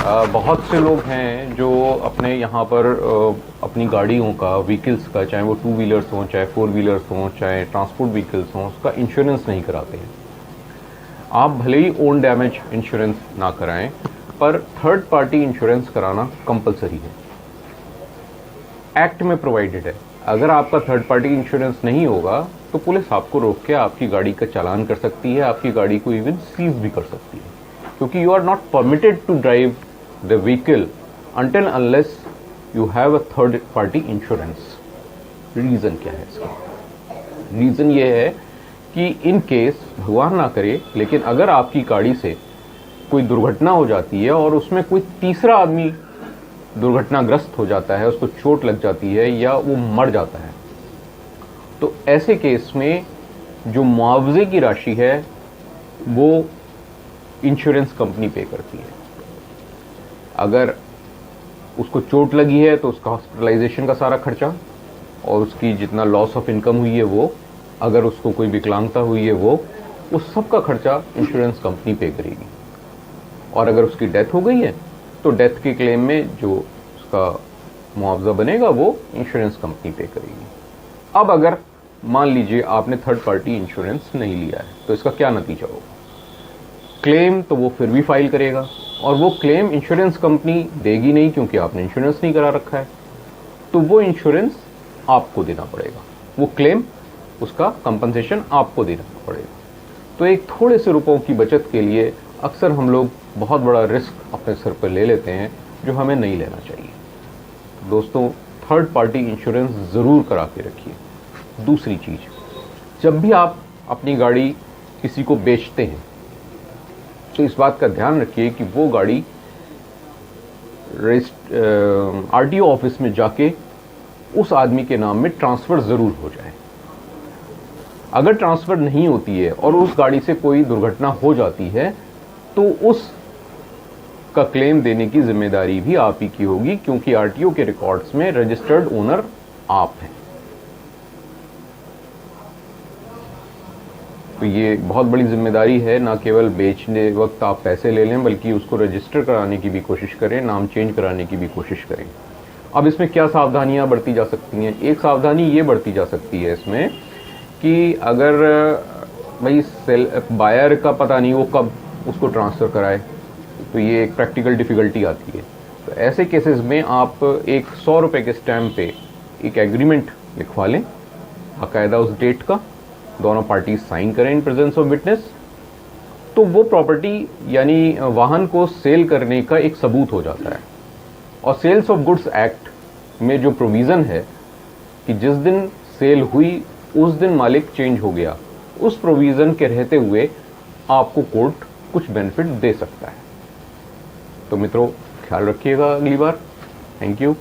बहुत से लोग हैं जो अपने यहाँ पर अपनी गाड़ियों का, व्हीकल्स का, चाहे वो टू व्हीलर्स हों, चाहे फोर व्हीलर्स हों, चाहे ट्रांसपोर्ट व्हीकल्स हों, उसका इंश्योरेंस नहीं कराते हैं। आप भले ही ओन डैमेज इंश्योरेंस ना कराएं, पर थर्ड पार्टी इंश्योरेंस कराना कंपलसरी है, एक्ट में प्रोवाइडेड है। अगर आपका थर्ड पार्टी इंश्योरेंस नहीं होगा तो पुलिस आपको रोक के आपकी गाड़ी का चालान कर सकती है, आपकी गाड़ी को इवन सीज भी कर सकती है, क्योंकि you are not permitted to drive the vehicle until unless you have a third party insurance। Reason क्या है इसका? रीज़न ये है कि इन केस, भगवान ना करे, लेकिन अगर आपकी गाड़ी से कोई दुर्घटना हो जाती है और उसमें कोई तीसरा आदमी दुर्घटनाग्रस्त हो जाता है, उसको चोट लग जाती है या वो मर जाता है, तो ऐसे केस में जो मुआवजे की राशि है वो इंश्योरेंस कंपनी पे करती है। अगर उसको चोट लगी है तो उसका हॉस्पिटलाइजेशन का सारा खर्चा और उसकी जितना लॉस ऑफ इनकम हुई है वो, अगर उसको कोई विकलांगता हुई है वो, उस सब का खर्चा इंश्योरेंस कंपनी पे करेगी। और अगर उसकी डेथ हो गई है तो डेथ के क्लेम में जो उसका मुआवजा बनेगा वो इंश्योरेंस कंपनी पे करेगी। अब अगर मान लीजिए आपने थर्ड पार्टी इंश्योरेंस नहीं लिया है तो इसका क्या नतीजा होगा? क्लेम तो वो फिर भी फाइल करेगा और वो क्लेम इंश्योरेंस कंपनी देगी नहीं, क्योंकि आपने इंश्योरेंस नहीं करा रखा है, तो वो इंश्योरेंस आपको देना पड़ेगा, वो क्लेम, उसका कंपनसेशन आपको देना पड़ेगा। तो एक थोड़े से रुपयों की बचत के लिए अक्सर हम लोग बहुत बड़ा रिस्क अपने सर पर ले लेते हैं जो हमें नहीं लेना चाहिए। दोस्तों, थर्ड पार्टी इंश्योरेंस ज़रूर करा के रखिए। दूसरी चीज़, जब भी आप अपनी गाड़ी किसी को बेचते हैं तो इस बात का ध्यान रखिए कि वो गाड़ी आरटीओ ऑफिस में जाके उस आदमी के नाम में ट्रांसफ़र ज़रूर हो जाए। अगर ट्रांसफ़र नहीं होती है और उस गाड़ी से कोई दुर्घटना हो जाती है तो उस का क्लेम देने की जिम्मेदारी भी आप ही की होगी, क्योंकि आरटीओ के रिकॉर्ड्स में रजिस्टर्ड ओनर आप हैं। तो ये बहुत बड़ी जिम्मेदारी है, ना केवल बेचने वक्त आप पैसे ले लें बल्कि उसको रजिस्टर कराने की भी कोशिश करें, नाम चेंज कराने की भी कोशिश करें। अब इसमें क्या सावधानियां बरती जा सकती हैं? एक सावधानी ये बरती जा सकती है इसमें कि अगर भाई बायर का पता नहीं वो कब उसको ट्रांसफ़र कराए, तो ये एक प्रैक्टिकल डिफ़िकल्टी आती है। तो ऐसे केसेस में आप एक 100 रुपये के स्टैम्प पे एक एग्रीमेंट लिखवा लें बाकायदा उस डेट का, दोनों पार्टी साइन करें इन प्रेजेंस ऑफ विटनेस, तो वो प्रॉपर्टी यानी वाहन को सेल करने का एक सबूत हो जाता है। और सेल्स ऑफ गुड्स एक्ट में जो प्रोविज़न है कि जिस दिन सेल हुई उस दिन मालिक चेंज हो गया, उस प्रोविज़न के रहते हुए आपको कोर्ट कुछ बेनिफिट दे सकता है। तो मित्रों, ख्याल रखिएगा अगली बार। Thank you.